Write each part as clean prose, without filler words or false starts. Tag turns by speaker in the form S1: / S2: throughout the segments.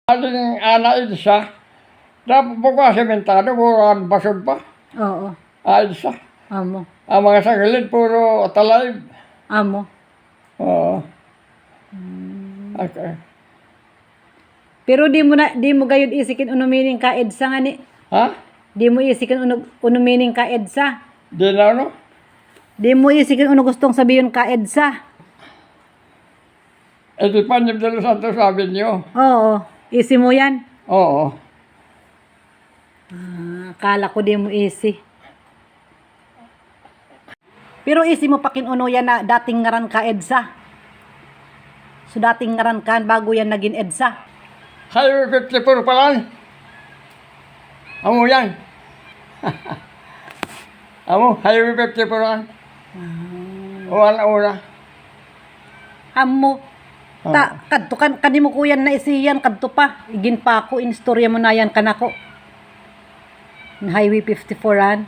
S1: Aling anak isa, dapat po ko sementado, puro basod pa.
S2: Oo.
S1: Isa.
S2: Amo.
S1: Ang mga sagilid, puro talay.
S2: Amo.
S1: Oo. Okay.
S2: Pero di mo gayud isikin unumining ka EDSA nga ni.
S1: Ha?
S2: Di mo isikin unumining ka EDSA.
S1: Di na ano?
S2: Di mo isikin gustong sabihin ka EDSA.
S1: E di pa niyo dalo santo sabi niyo.
S2: Oo. Isi mo yan.
S1: Oo.
S2: Akala ko di mo isi. Pero isi mo pakinuno yan na dating ngaran ka EDSA. So dating ngaran ka bago yan naging EDSA.
S1: Highway 54 pa lang. Amo yan. Amo, Highway 54 lang. Una.
S2: Amo. Kadto kanimo ko yan na isiyan kadto pa. Igin pa ako instorya mo na yan kanako. Highway 54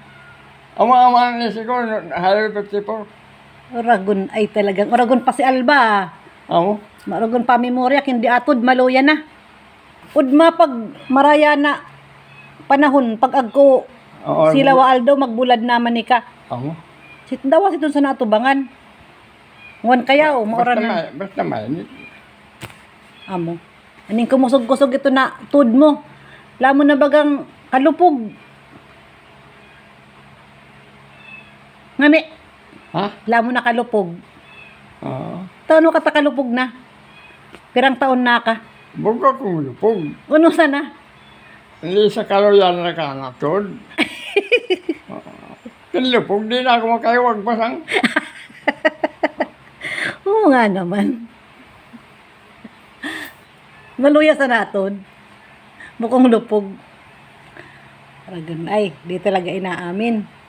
S1: Amo ni siguro, Highway 54.
S2: Oragon ay talagang Oragon pa si Alba.
S1: Amo?
S2: Oragon pa memorya hindi atod maluya na. Udma pag maraya na panahon pag agko sila wa Aldo magbulad naman ni ka.
S1: Amo?
S2: Sit daw siton sa natubangan. Ngon kaya o maura na.
S1: Basta mainit.
S2: Amo. Aning kumusog-kusog ito na tud mo. Lamo na bagang kalupog. Ngani,
S1: Ha?
S2: lamo na kalupog.
S1: Oo.
S2: Taano ka ta kalupog na? Pirang taon na ka?
S1: Buka kong lupog.
S2: Uno sana?
S1: Hindi sa kaloyan na kanatod. Lupog, di na ako makaiwag pasang.
S2: Oo nga naman. Maluya sa naton. Bukong lupog. Paragan ay, di talaga inaamin.